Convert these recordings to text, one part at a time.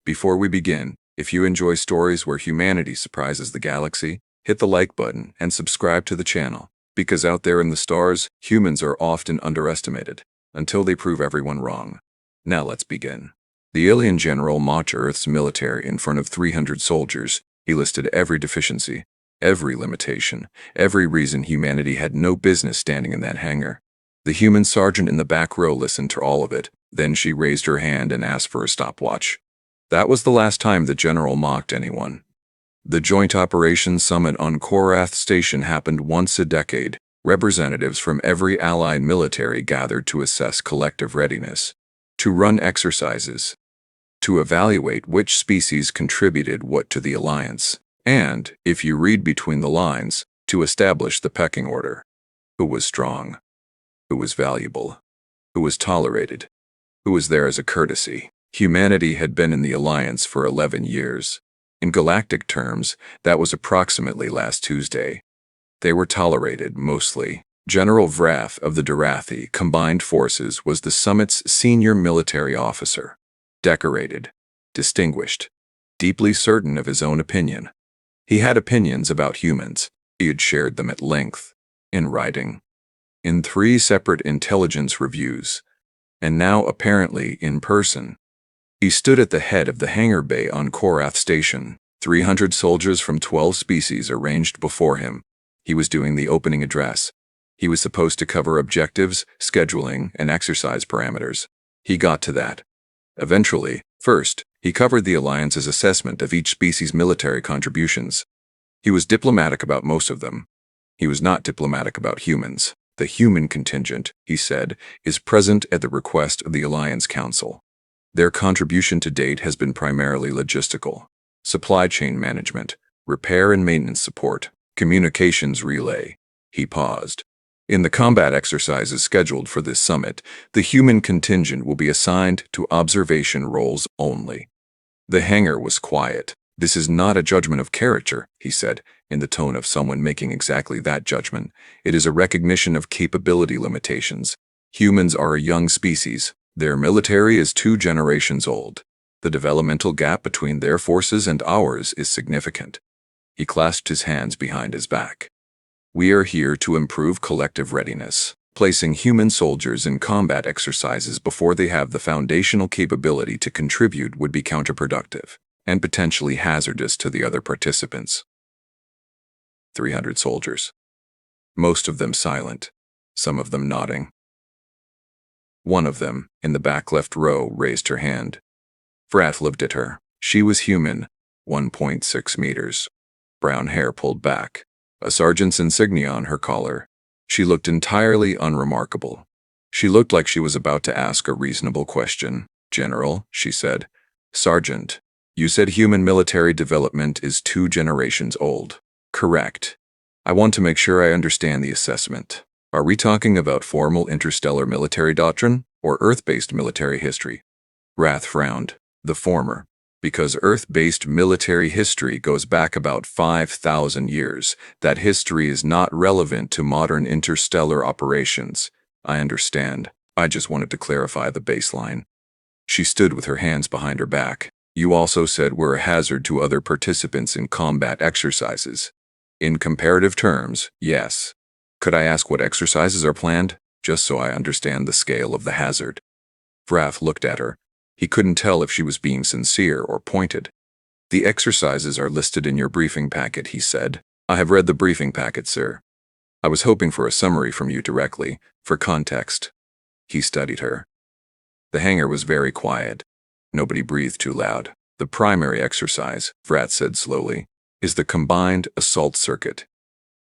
Before we begin, if you enjoy stories where humanity surprises the galaxy, hit the like button and subscribe to the channel, because out there in the stars, humans are often underestimated, until they prove everyone wrong. Now let's begin. The alien general mocked Earth's military in front of 300 soldiers. He listed every deficiency, every limitation, every reason humanity had no business standing in that hangar. The human sergeant in the back row listened to all of it. Then she raised her hand and asked for a stopwatch. That was the last time the general mocked anyone. The Joint Operations Summit on Korath Station happened once a decade. Representatives from every allied military gathered to assess collective readiness, to run exercises, to evaluate which species contributed what to the alliance, and, if you read between the lines, to establish the pecking order. Who was strong? Who was valuable? Who was tolerated? Who was there as a courtesy? Humanity had been in the alliance for 11 years. In galactic terms, that was approximately last Tuesday. They were tolerated, mostly. General Vrath of the Durathi Combined Forces was the summit's senior military officer. Decorated, distinguished, deeply certain of his own opinion. He had opinions about humans. He had shared them at length, in writing, in 3 separate intelligence reviews, and now apparently in person. He stood at the head of the hangar bay on Korath Station, 300 soldiers from 12 species arranged before him. He was doing the opening address. He was supposed to cover objectives, scheduling, and exercise parameters. He got to that. Eventually, first, he covered the Alliance's assessment of each species' military contributions. He was diplomatic about most of them. He was not diplomatic about humans. The human contingent, he said, is present at the request of the Alliance Council. Their contribution to date has been primarily logistical, supply chain management, repair and maintenance support, communications relay. He paused. In the combat exercises scheduled for this summit, the human contingent will be assigned to observation roles only. The hangar was quiet. This is not a judgment of character, he said, in the tone of someone making exactly that judgment. It is a recognition of capability limitations. Humans are a young species. Their military is 2 generations old. The developmental gap between their forces and ours is significant. He clasped his hands behind his back. We are here to improve collective readiness. Placing human soldiers in combat exercises before they have the foundational capability to contribute would be counterproductive and potentially hazardous to the other participants. 300 soldiers. Most of them silent, some of them nodding. One of them, in the back left row, raised her hand. Vrath looked at her. She was human, 1.6 meters. Brown hair pulled back, a sergeant's insignia on her collar. She looked entirely unremarkable. She looked like she was about to ask a reasonable question. General, she said. Sergeant, you said human military development is 2 generations old. Correct. I want to make sure I understand the assessment. Are we talking about formal interstellar military doctrine or Earth-based military history? Vrath frowned. The former. Because Earth-based military history goes back about 5,000 years, that history is not relevant to modern interstellar operations. I understand. I just wanted to clarify the baseline. She stood with her hands behind her back. You also said we're a hazard to other participants in combat exercises. In comparative terms, yes. Could I ask what exercises are planned, just so I understand the scale of the hazard? Vrath looked at her. He couldn't tell if she was being sincere or pointed. The exercises are listed in your briefing packet, he said. I have read the briefing packet, sir. I was hoping for a summary from you directly, for context. He studied her. The hangar was very quiet. Nobody breathed too loud. The primary exercise, Vrath said slowly, is the Combined Assault Circuit.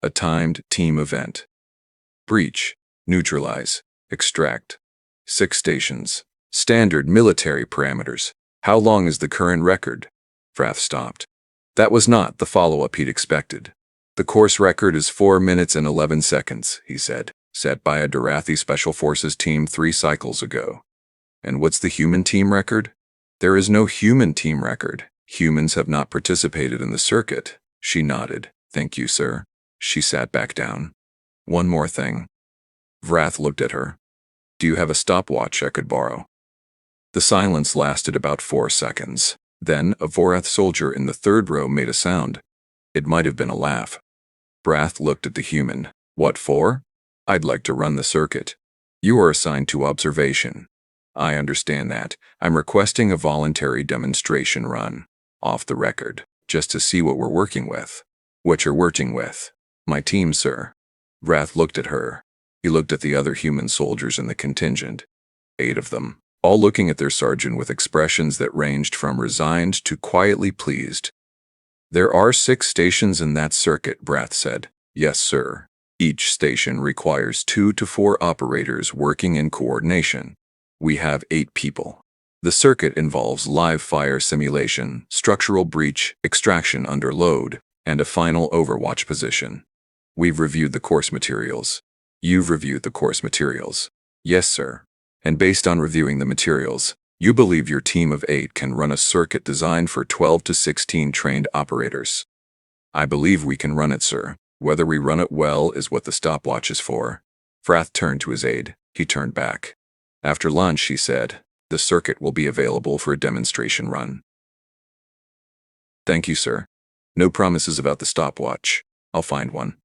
A timed team event. Breach, neutralize, extract. 6 stations. Standard military parameters. How long is the current record? Vrath stopped. That was not the follow-up he'd expected. The course record is 4 minutes and 11 seconds, he said, set by a Durathi Special Forces team 3 cycles ago. And what's the human team record? There is no human team record. Humans have not participated in the circuit. She nodded. Thank you, sir. She sat back down. One more thing. Vrath looked at her. Do you have a stopwatch I could borrow? The silence lasted about 4 seconds. Then a Vorath soldier in the third row made a sound. It might have been a laugh. Brath looked at the human. What for? I'd like to run the circuit. You are assigned to observation. I understand that. I'm requesting a voluntary demonstration run. Off the record. Just to see what we're working with. What you're working with. My team, sir. Brath looked at her. He looked at the other human soldiers in the contingent. 8 of them, all looking at their sergeant with expressions that ranged from resigned to quietly pleased. There are 6 stations in that circuit, Brath said. Yes, sir. Each station requires 2 to 4 operators working in coordination. We have 8 people. The circuit involves live fire simulation, structural breach, extraction under load, and a final overwatch position. We've reviewed the course materials. You've reviewed the course materials. Yes, sir. And based on reviewing the materials, you believe your team of 8 can run a circuit designed for 12 to 16 trained operators. I believe we can run it, sir. Whether we run it well is what the stopwatch is for. Brath turned to his aide. He turned back. After lunch, he said, the circuit will be available for a demonstration run. Thank you, sir. No promises about the stopwatch. I'll find one.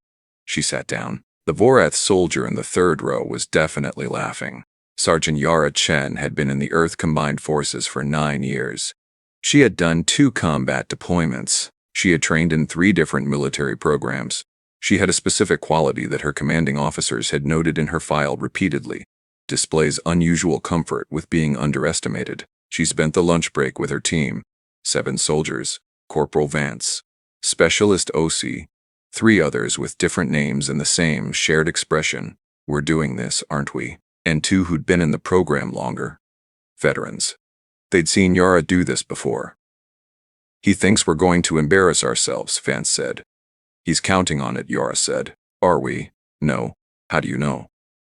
She sat down. The Vorath soldier in the third row was definitely laughing. Sergeant Yara Chen had been in the Earth Combined Forces for 9 years. She had done 2 combat deployments. She had trained in 3 different military programs. She had a specific quality that her commanding officers had noted in her file repeatedly. Displays unusual comfort with being underestimated. She spent the lunch break with her team. 7 soldiers, Corporal Vance, Specialist OC, 3 others with different names and the same shared expression. We're doing this, aren't we? And 2 who'd been in the program longer. Veterans. They'd seen Yara do this before. He thinks we're going to embarrass ourselves, Vance said. He's counting on it, Yara said. Are we? No. How do you know?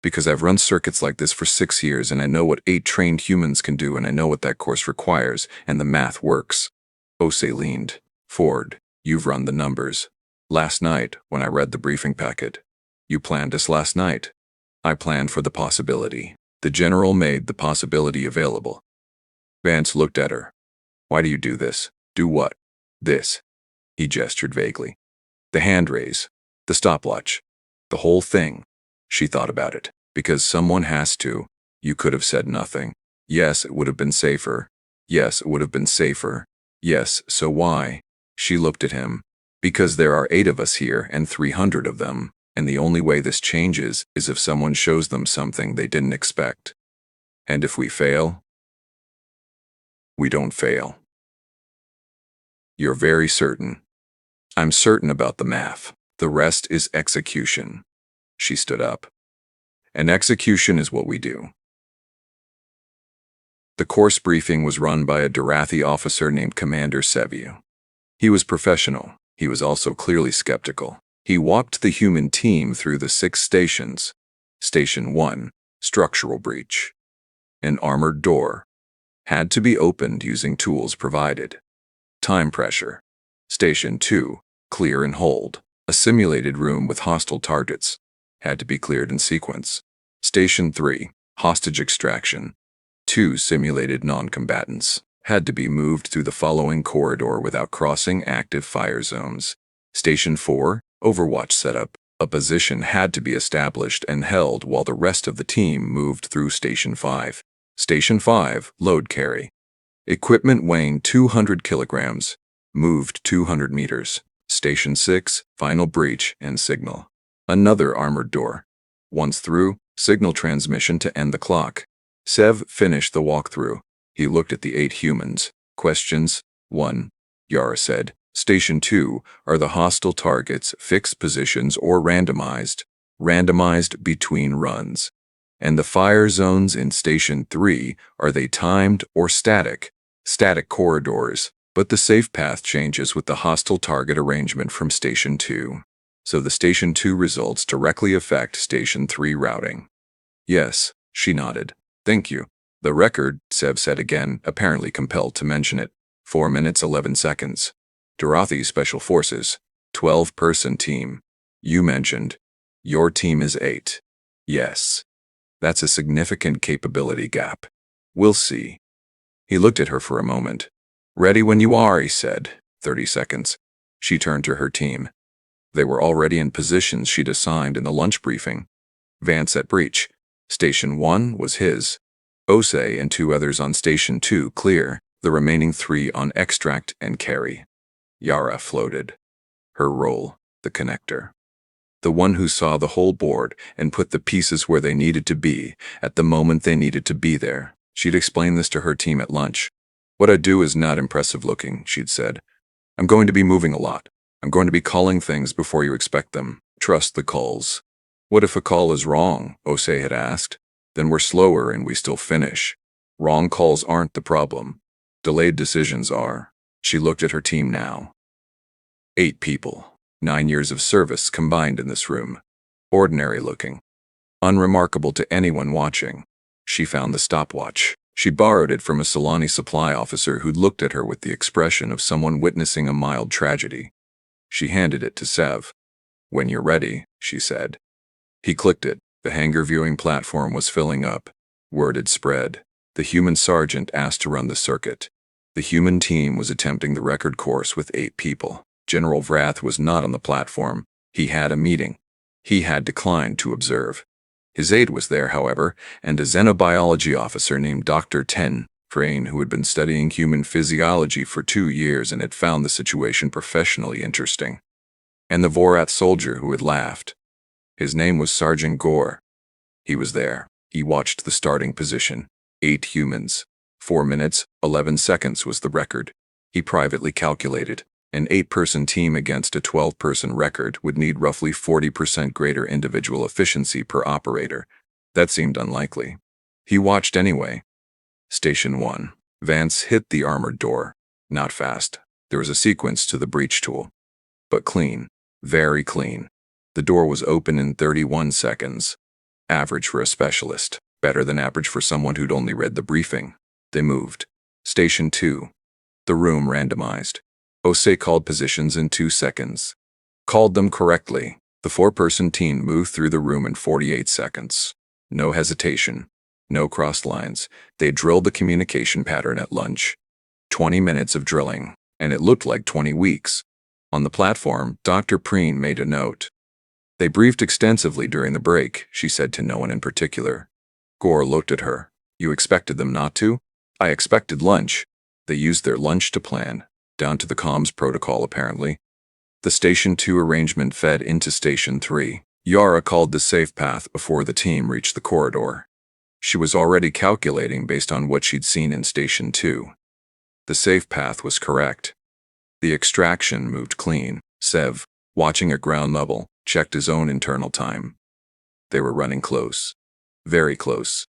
Because I've run circuits like this for 6 years and I know what 8 trained humans can do and I know what that course requires and the math works. Ose leaned forward. You've run the numbers. Last night, when I read the briefing packet. You planned this last night. I planned for the possibility. The general made the possibility available. Vance looked at her. Why do you do this? Do what? This. He gestured vaguely. The hand raise. The stopwatch. The whole thing. She thought about it. Because someone has to. You could have said nothing. Yes, it would have been safer. Yes, it would have been safer. Yes, so why? She looked at him. Because there are 8 of us here and 300 of them. And the only way this changes is if someone shows them something they didn't expect. And if we fail, we don't fail. You're very certain. I'm certain about the math. The rest is execution. She stood up. And execution is what we do. The course briefing was run by a Darathi officer named Commander Seviu. He was professional. He was also clearly skeptical. He walked the human team through the 6 stations. Station 1, structural breach. An armored door. Had to be opened using tools provided. Time pressure. Station 2, clear and hold. A simulated room with hostile targets. Had to be cleared in sequence. Station 3, hostage extraction. 2 simulated non-combatants. Had to be moved through the following corridor without crossing active fire zones. Station 4, overwatch setup. A position had to be established and held while the rest of the team moved through Station 5. Station 5, load carry. Equipment weighing 200 kilograms. Moved 200 meters. Station 6, final breach and signal. Another armored door. Once through, signal transmission to end the clock. Sev finished the walkthrough. He looked at the 8 humans. Questions? 1. Yara said. Station 2, are the hostile targets fixed positions or randomized? Randomized between runs. And the fire zones in Station 3, are they timed or static? Static corridors, but the safe path changes with the hostile target arrangement from Station 2. So the Station 2 results directly affect Station 3 routing. Yes, she nodded. Thank you. The record, Sev said again, apparently compelled to mention it. 4 minutes 11 seconds. Darathi Special Forces, 12-person team. You mentioned. Your team is 8. Yes. That's a significant capability gap. We'll see. He looked at her for a moment. Ready when you are, he said. 30 seconds. She turned to her team. They were already in positions she'd assigned in the lunch briefing. Vance at breach. Station 1 was his. Osei and 2 others on Station 2 clear, the remaining 3 on extract and carry. Yara floated. Her role, the connector. The one who saw the whole board and put the pieces where they needed to be at the moment they needed to be there. She'd explained this to her team at lunch. What I do is not impressive looking, she'd said. I'm going to be moving a lot. I'm going to be calling things before you expect them. Trust the calls. What if a call is wrong? Osei had asked. Then we're slower and we still finish. Wrong calls aren't the problem. Delayed decisions are. She looked at her team now. 8 people. 9 years of service combined in this room. Ordinary looking. Unremarkable to anyone watching. She found the stopwatch. She borrowed it from a Solani supply officer who'd looked at her with the expression of someone witnessing a mild tragedy. She handed it to Sev. When you're ready, she said. He clicked it. The hangar viewing platform was filling up. Word had spread. The human sergeant asked to run the circuit. The human team was attempting the record course with 8 people. General Vrath was not on the platform. He had a meeting. He had declined to observe. His aide was there, however, and a xenobiology officer named Dr. Ten Crane, who had been studying human physiology for 2 years and had found the situation professionally interesting. And the Vorath soldier who had laughed. His name was Sergeant Gore. He was there. He watched the starting position. 8 humans. 4 minutes, 11 seconds was the record. He privately calculated. An 8-person team against a 12-person record would need roughly 40% greater individual efficiency per operator. That seemed unlikely. He watched anyway. Station 1. Vance hit the armored door. Not fast. There was a sequence to the breach tool. But clean. Very clean. The door was open in 31 seconds. Average for a specialist. Better than average for someone who'd only read the briefing. They moved. Station 2. The room randomized. Osei called positions in 2 seconds. Called them correctly. The 4-person team moved through the room in 48 seconds. No hesitation. No crossed lines. They drilled the communication pattern at lunch. 20 minutes of drilling, and it looked like 20 weeks. On the platform, Dr. Preen made a note. They briefed extensively during the break, she said to no one in particular. Gore looked at her. You expected them not to? I expected lunch. They used their lunch to plan. Down to the comms protocol, apparently. The Station 2 arrangement fed into Station 3. Yara called the safe path before the team reached the corridor. She was already calculating based on what she'd seen in Station 2. The safe path was correct. The extraction moved clean. Sev, watching at ground level, checked his own internal time. They were running close. Very close.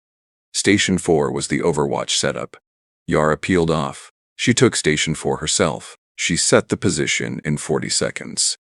Station 4 was the Overwatch setup. Yara peeled off. She took Station 4 herself. She set the position in 40 seconds.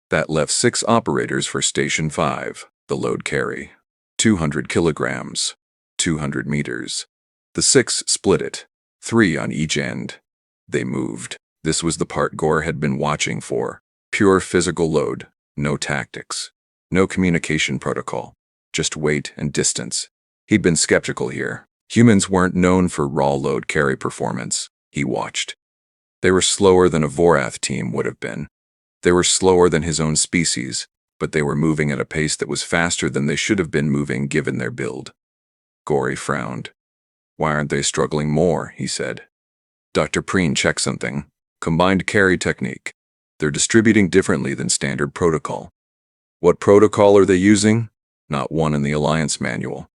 That left 6 operators for Station 5, the load carry. 200 kilograms. 200 meters. The 6 split it. 3 on each end. They moved. This was the part Gore had been watching for. Pure physical load. No tactics. No communication protocol. Just weight and distance. He'd been skeptical here. Humans weren't known for raw load carry performance. He watched. They were slower than a Vorath team would have been. They were slower than his own species, but they were moving at a pace that was faster than they should have been moving given their build. Gore frowned. Why aren't they struggling more, he said. Dr. Preen checked something. Combined carry technique. They're distributing differently than standard protocol. What protocol are they using? Not one in the Alliance manual.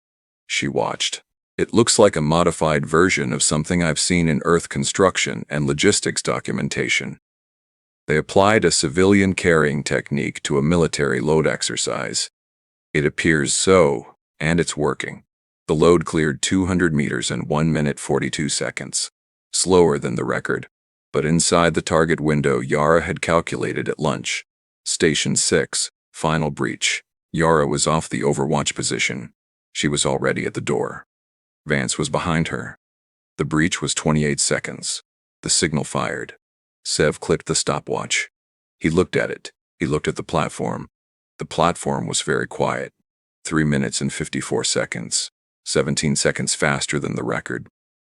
She watched. It looks like a modified version of something I've seen in Earth construction and logistics documentation. They applied a civilian carrying technique to a military load exercise. It appears so, and it's working. The load cleared 200 meters in 1 minute 42 seconds. Slower than the record, but inside the target window Yara had calculated at lunch. Station 6, final breach. Yara was off the Overwatch position. She was already at the door. Vance was behind her. The breach was 28 seconds. The signal fired. Sev clicked the stopwatch. He looked at it. He looked at the platform. The platform was very quiet. 3 minutes and 54 seconds. 17 seconds faster than the record.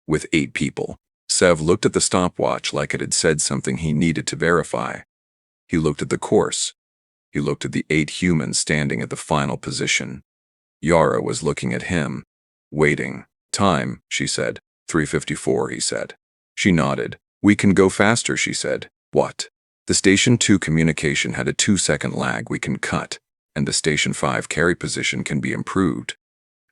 With 8 people. Sev looked at the stopwatch like it had said something he needed to verify. He looked at the course. He looked at the 8 humans standing at the final position. Yara was looking at him. Waiting. Time, she said. 3:54, he said. She nodded. We can go faster, she said. What? The Station 2 communication had a 2-second lag we can cut, and the Station 5 carry position can be improved.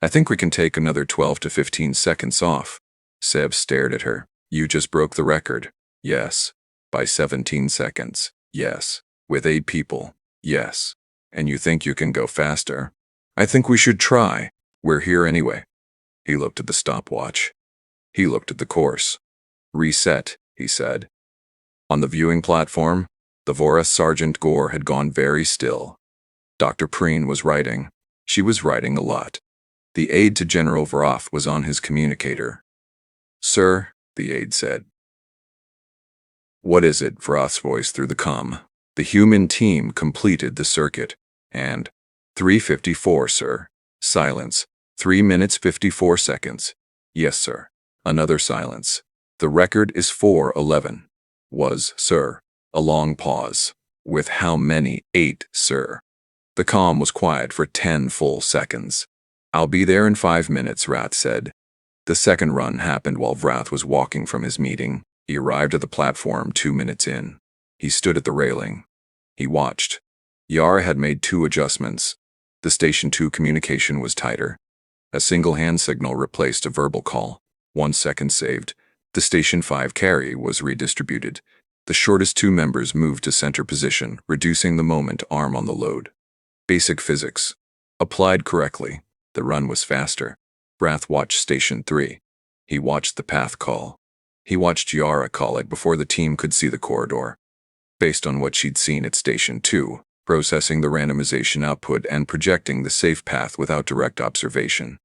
I think we can take another 12 to 15 seconds off. Seb stared at her. You just broke the record. Yes. By 17 seconds. Yes. With 8 people. Yes. And you think you can go faster? I think we should try. We're here anyway. He looked at the stopwatch. He looked at the course. Reset, he said. On the viewing platform, the Voras Sergeant Gore had gone very still. Dr. Preen was writing. She was writing a lot. The aide to General Vroth was on his communicator. Sir, the aide said. What is it? Vroth's voice through the comm. The human team completed the circuit. And 3:54, sir. Silence. 3 minutes 54 seconds. Yes, sir. Another silence. The record is 4:11. Was, sir. A long pause. With how many? 8, sir. The comm was quiet for 10 full seconds. I'll be there in 5 minutes, Vrath said. The second run happened while Vrath was walking from his meeting. He arrived at the platform 2 minutes in. He stood at the railing. He watched. Yara had made 2 adjustments. The Station 2 communication was tighter. A single hand signal replaced a verbal call. 1 second saved. The Station 5 carry was redistributed. The shortest 2 members moved to center position, reducing the moment arm on the load. Basic physics. Applied correctly. The run was faster. Vrath watched Station 3. He watched the path call. He watched Yara call it before the team could see the corridor. Based on what she'd seen at Station 2, processing the randomization output and projecting the safe path without direct observation.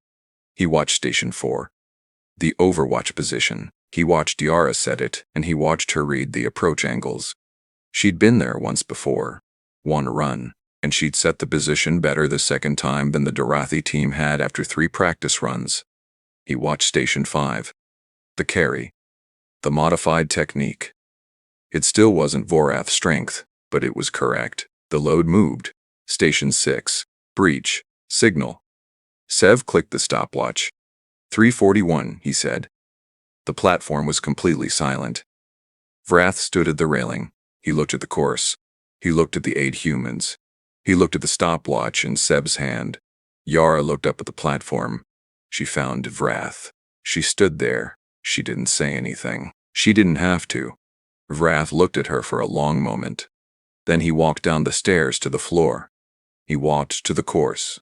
He watched Station 4. The overwatch position. He watched Yara set it, and he watched her read the approach angles. She'd been there once before. 1 run, and she'd set the position better the second time than the Dorathi team had after 3 practice runs. He watched Station 5. The carry. The modified technique. It still wasn't Vorath's strength, but it was correct. The load moved. Station 6. Breach. Signal. Sev clicked the stopwatch. 3:41, he said. The platform was completely silent. Vrath stood at the railing. He looked at the course. He looked at the 8 humans. He looked at the stopwatch in Seb's hand. Yara looked up at the platform. She found Vrath. She stood there. She didn't say anything. She didn't have to. Vrath looked at her for a long moment. Then he walked down the stairs to the floor. He walked to the course.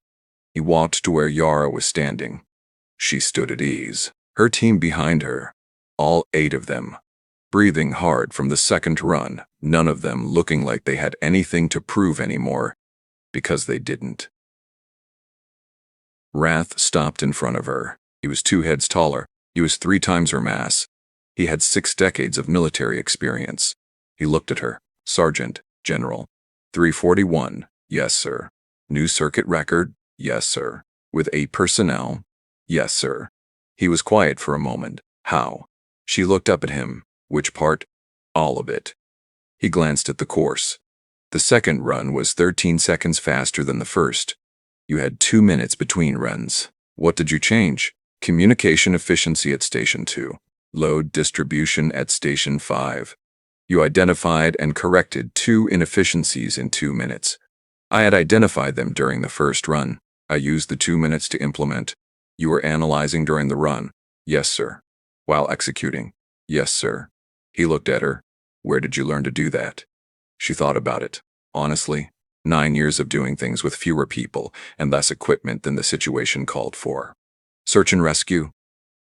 He walked to where Yara was standing. She stood at ease. Her team behind her. All 8 of them. Breathing hard from the second run, none of them looking like they had anything to prove anymore, because they didn't. Vrath stopped in front of her. He was 2 heads taller. He was 3 times her mass. He had 6 decades of military experience. He looked at her. Sergeant, General. 3:41, yes, sir. New circuit record, yes, sir. With 8 personnel, yes, sir. He was quiet for a moment. How? She looked up at him. Which part? All of it. He glanced at the course. The second run was 13 seconds faster than the first. You had 2 minutes between runs. What did you change? Communication efficiency at Station 2. Load distribution at Station 5. You identified and corrected 2 inefficiencies in 2 minutes. I had identified them during the first run. I used the 2 minutes to implement. You were analyzing during the run. Yes, sir. While executing. Yes, sir. He looked at her. Where did you learn to do that? She thought about it. Honestly, 9 years of doing things with fewer people and less equipment than the situation called for. Search and rescue.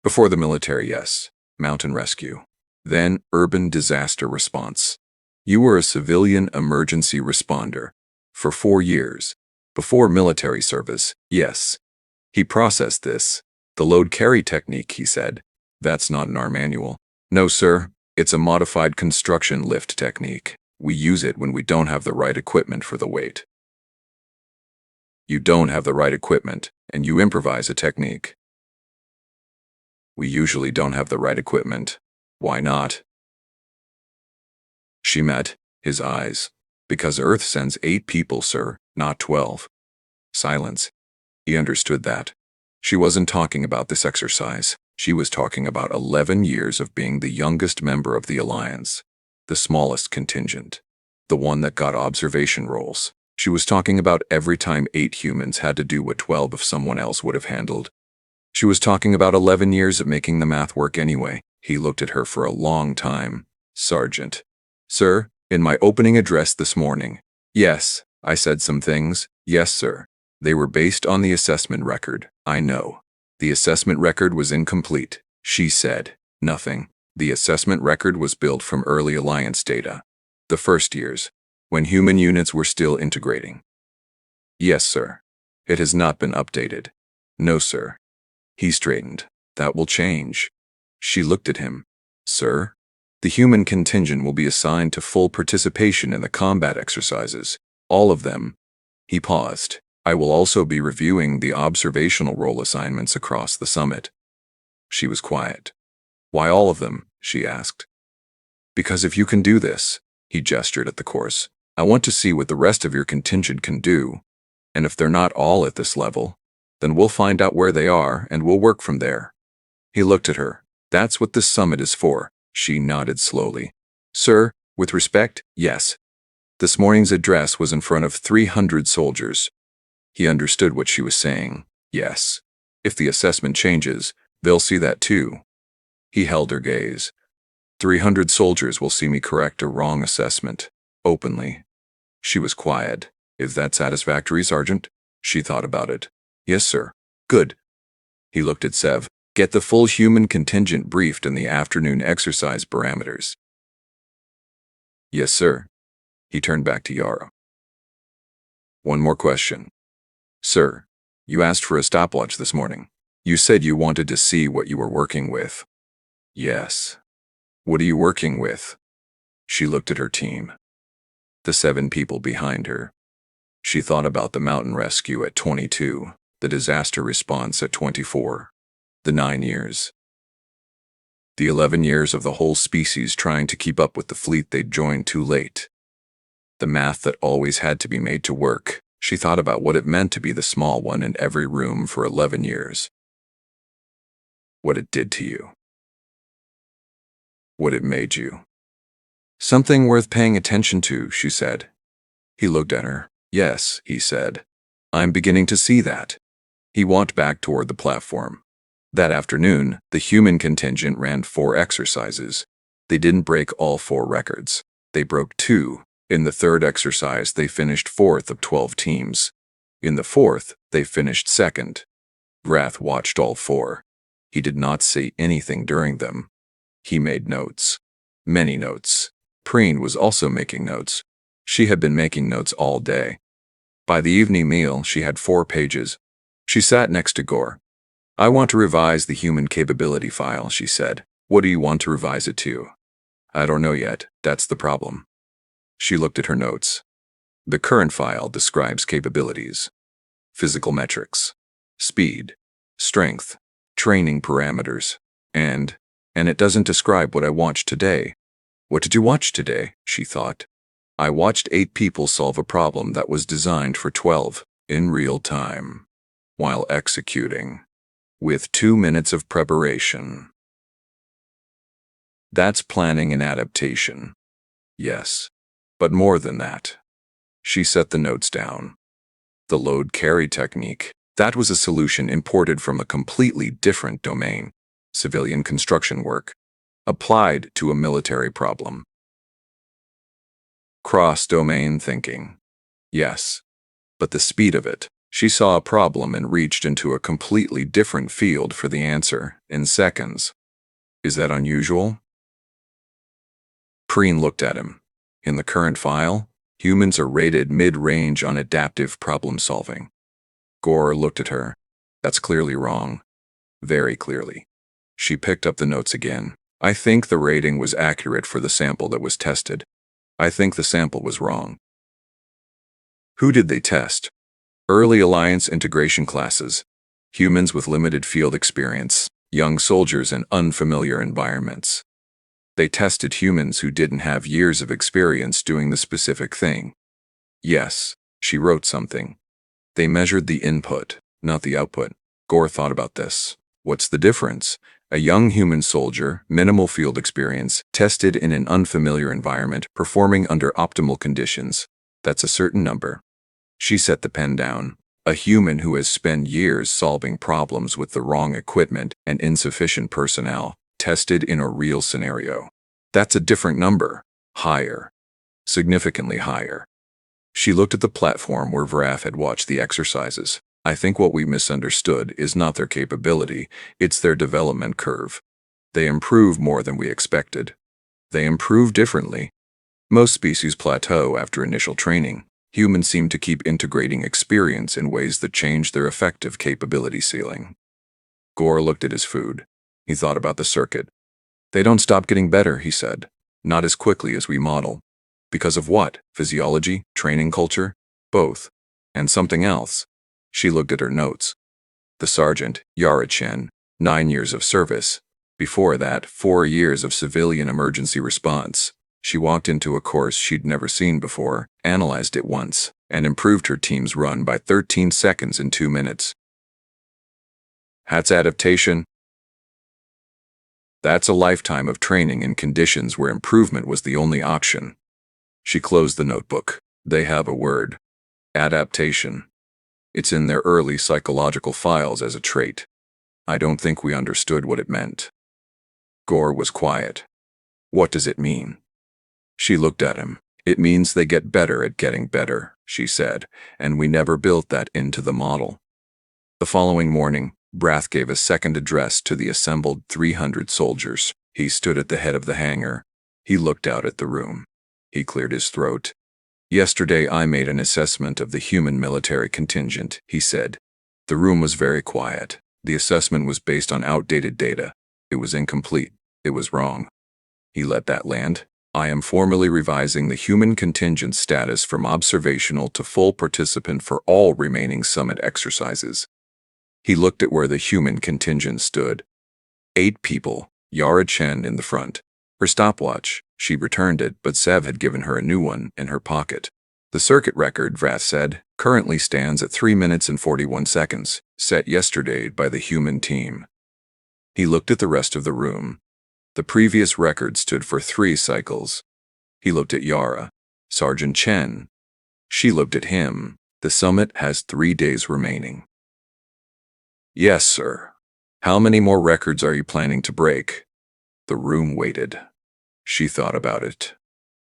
Before the military, yes. Mountain rescue. Then urban disaster response. You were a civilian emergency responder. For 4 years. Before military service, yes. He processed this. The load carry technique, he said. That's not in our manual. No, sir. It's a modified construction lift technique. We use it when we don't have the right equipment for the weight. You don't have the right equipment, and you improvise a technique. We usually don't have the right equipment. Why not? She met his eyes. Because Earth sends 8 people, sir, not 12. Silence. He understood that. She wasn't talking about this exercise. She was talking about 11 years of being the youngest member of the Alliance, the smallest contingent, the one that got observation roles. She was talking about every time 8 humans had to do what 12 of someone else would have handled. She was talking about 11 years of making the math work anyway. He looked at her for a long time. Sergeant. Sir, in my opening address this morning. Yes, I said some things. Yes, sir. They were based on the assessment record. I know. The assessment record was incomplete. She said. Nothing. The assessment record was built from early Alliance data. The first years, when human units were still integrating. Yes, sir. It has not been updated. No, sir. He straightened. That will change. She looked at him. Sir? The human contingent will be assigned to full participation in the combat exercises. All of them. He paused. I will also be reviewing the observational role assignments across the summit. She was quiet. Why all of them? She asked. Because if you can do this, he gestured at the course, I want to see what the rest of your contingent can do. And if they're not all at this level, then we'll find out where they are and we'll work from there. He looked at her. That's what this summit is for. She nodded slowly. Sir, with respect, yes. This morning's address was in front of 300 soldiers. He understood what she was saying. Yes. If the assessment changes, they'll see that too. He held her gaze. 300 soldiers will see me correct a wrong assessment. Openly. She was quiet. Is that satisfactory, Sergeant? She thought about it. Yes, sir. Good. He looked at Sev. Get the full human contingent briefed in the afternoon exercise parameters. Yes, sir. He turned back to Yara. One more question. Sir, you asked for a stopwatch this morning. You said you wanted to see what you were working with. Yes. What are you working with? She looked at her team. The 7 people behind her. She thought about the mountain rescue at 22, the disaster response at 24, the 9 years. The 11 years of the whole species trying to keep up with the fleet they'd joined too late. The math that always had to be made to work. She thought about what it meant to be the small one in every room for 11 years. What it did to you. What it made you. Something worth paying attention to, she said. He looked at her. Yes, he said. I'm beginning to see that. He walked back toward the platform. That afternoon, the human contingent ran 4 exercises. They didn't break all 4 records. They broke 2. In the 3rd exercise, they finished 4th of 12 teams. In the 4th, they finished 2nd. Wrath watched all 4. He did not say anything during them. He made notes. Many notes. Preen was also making notes. She had been making notes all day. By the evening meal, she had 4 pages. She sat next to Gore. I want to revise the human capability file, she said. What do you want to revise it to? I don't know yet. That's the problem. She looked at her notes. The current file describes capabilities, physical metrics, speed, strength, training parameters, and it doesn't describe what I watched today. What did you watch today? She thought. I watched 8 people solve a problem that was designed for 12 in real time, while executing, with 2 minutes of preparation. That's planning and adaptation. Yes. But more than that. She set the notes down. The load carry technique, that was a solution imported from a completely different domain, civilian construction work, applied to a military problem. Cross-domain thinking. Yes. But the speed of it, she saw a problem and reached into a completely different field for the answer in seconds. Is that unusual? Preen looked at him. In the current file, humans are rated mid-range on adaptive problem-solving. Gore looked at her. That's clearly wrong. Very clearly. She picked up the notes again. I think the rating was accurate for the sample that was tested. I think the sample was wrong. Who did they test? Early Alliance integration classes. Humans with limited field experience. Young soldiers in unfamiliar environments. They tested humans who didn't have years of experience doing the specific thing. Yes, she wrote something. They measured the input, not the output. Gore thought about this. What's the difference? A young human soldier, minimal field experience, tested in an unfamiliar environment, performing under optimal conditions. That's a certain number. She set the pen down. A human who has spent years solving problems with the wrong equipment and insufficient personnel, tested in a real scenario. That's a different number. Higher. Significantly higher. She looked at the platform where Vrath had watched the exercises. I think what we misunderstood is not their capability, it's their development curve. They improve more than we expected. They improve differently. Most species plateau after initial training. Humans seem to keep integrating experience in ways that change their effective capability ceiling. Gore looked at his food. He thought about the circuit. They don't stop getting better, he said. Not as quickly as we model. Because of what? Physiology? Training culture? Both. And something else. She looked at her notes. The sergeant, Yara Chen, 9 years of service. Before that, 4 years of civilian emergency response. She walked into a course she'd never seen before, analyzed it once, and improved her team's run by 13 seconds in 2 minutes. That's adaptation. That's a lifetime of training in conditions where improvement was the only option. She closed the notebook. They have a word. Adaptation. It's in their early psychological files as a trait. I don't think we understood what it meant. Gore was quiet. What does it mean? She looked at him. It means they get better at getting better, she said, and we never built that into the model. The following morning, Vrath gave a second address to the assembled 300 soldiers. He stood at the head of the hangar. He looked out at the room. He cleared his throat. Yesterday I made an assessment of the human military contingent, he said. The room was very quiet. The assessment was based on outdated data. It was incomplete. It was wrong. He let that land. I am formally revising the human contingent status from observational to full participant for all remaining summit exercises. He looked at where the human contingent stood. 8 people, Yara Chen in the front. Her stopwatch. She returned it, but Sev had given her a new one in her pocket. The circuit record, Vrath said, currently stands at 3 minutes and 41 seconds, set yesterday by the human team. He looked at the rest of the room. The previous record stood for 3 cycles. He looked at Yara. Sergeant Chen. She looked at him. The summit has 3 days remaining. Yes, sir. How many more records are you planning to break? The room waited. She thought about it.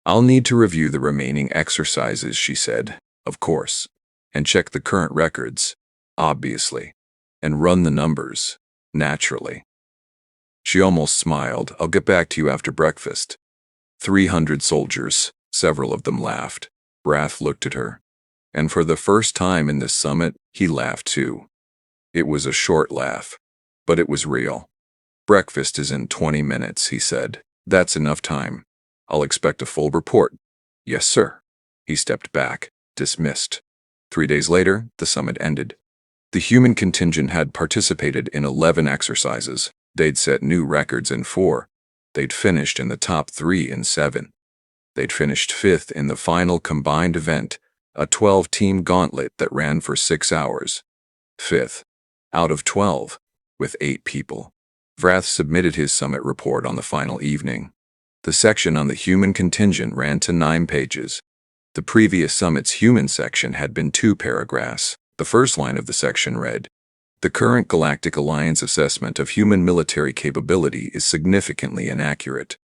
I'll need to review the remaining exercises, she said, of course, and check the current records, obviously, and run the numbers, naturally. She almost smiled. I'll get back to you after breakfast. 300 soldiers, several of them laughed. Vrath looked at her. And for the first time in this summit, he laughed too. It was a short laugh, but it was real. Breakfast is in 20 minutes, he said. That's enough time. I'll expect a full report. Yes, sir. He stepped back, dismissed. 3 days later, the summit ended. The human contingent had participated in 11 exercises. They'd set new records in 4. They'd finished in the top 3 in 7. They'd finished 5th in the final combined event, a 12-team gauntlet that ran for 6 hours. 5th, out of 12, with 8 people. Vrath submitted his summit report on the final evening. The section on the human contingent ran to 9 pages. The previous summit's human section had been 2 paragraphs. The first line of the section read, "The current Galactic Alliance assessment of human military capability is significantly inaccurate."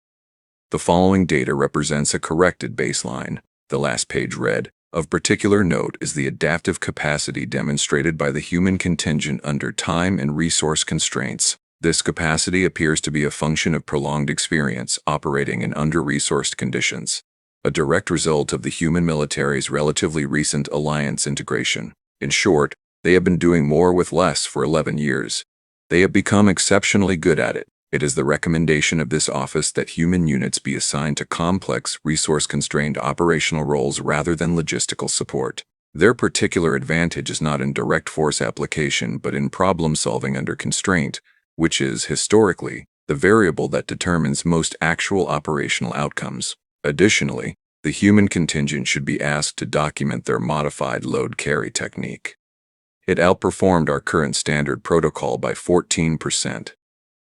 The following data represents a corrected baseline. The last page read, "Of particular note is the adaptive capacity demonstrated by the human contingent under time and resource constraints. This capacity appears to be a function of prolonged experience operating in under-resourced conditions, a direct result of the human military's relatively recent alliance integration. In short, they have been doing more with less for 11 years. They have become exceptionally good at it. It is the recommendation of this office that human units be assigned to complex, resource-constrained operational roles rather than logistical support. Their particular advantage is not in direct force application but in problem-solving under constraint, which is, historically, the variable that determines most actual operational outcomes. Additionally, the human contingent should be asked to document their modified load carry technique. It outperformed our current standard protocol by 14%.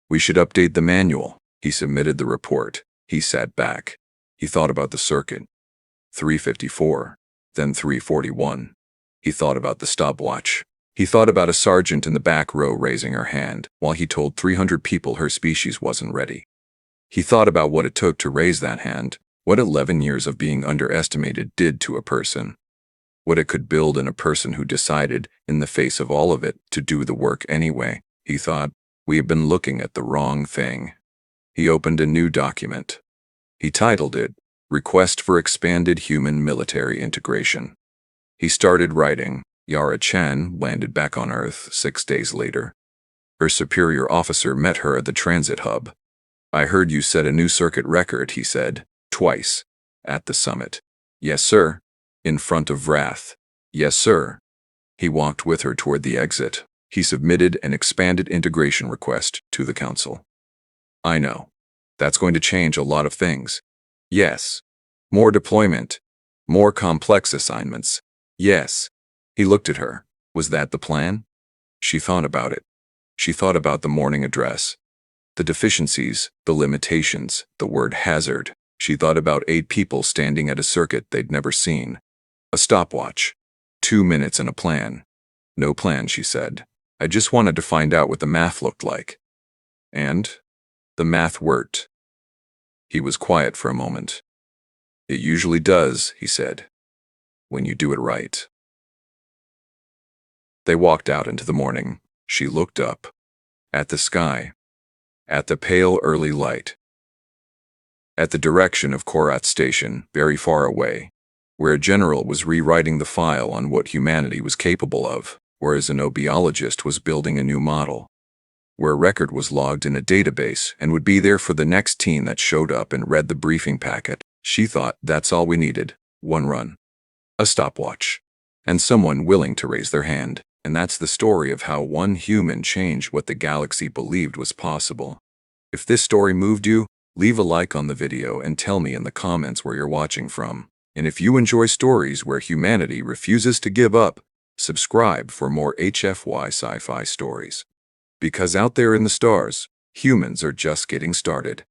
We should update the manual. He submitted the report. He sat back. He thought about the circuit. 354, then 341. He thought about the stopwatch. He thought about a sergeant in the back row raising her hand while he told 300 people her species wasn't ready. He thought about what it took to raise that hand, what 11 years of being underestimated did to a person, what it could build in a person who decided, in the face of all of it, to do the work anyway. He thought, we have been looking at the wrong thing. He opened a new document. He titled it, Request for Expanded Human Military Integration. He started writing. Yara Chen landed back on Earth 6 days later. Her superior officer met her at the transit hub. I heard you set a new circuit record, he said, twice, at the summit. Yes, sir. In front of Wrath. Yes, sir. He walked with her toward the exit. He submitted an expanded integration request to the council. I know. That's going to change a lot of things. Yes. More deployment. More complex assignments. Yes. He looked at her. Was that the plan? She thought about it. She thought about the morning address. The deficiencies, the limitations, the word hazard. She thought about 8 people standing at a circuit they'd never seen. A stopwatch. 2 minutes and a plan. No plan, she said. I just wanted to find out what the math looked like. And? The math worked. He was quiet for a moment. It usually does, he said. When you do it right. They walked out into the morning. She looked up. At the sky. At the pale early light. At the direction of Korat Station, very far away, where a general was rewriting the file on what humanity was capable of, whereas an obiologist was building a new model, where a record was logged in a database and would be there for the next team that showed up and read the briefing packet. She thought that's all we needed. One run. A stopwatch. And someone willing to raise their hand. And that's the story of how one human changed what the galaxy believed was possible. If this story moved you, leave a like on the video and tell me in the comments where you're watching from. And if you enjoy stories where humanity refuses to give up, subscribe for more HFY Sci-Fi stories. Because out there in the stars, humans are just getting started.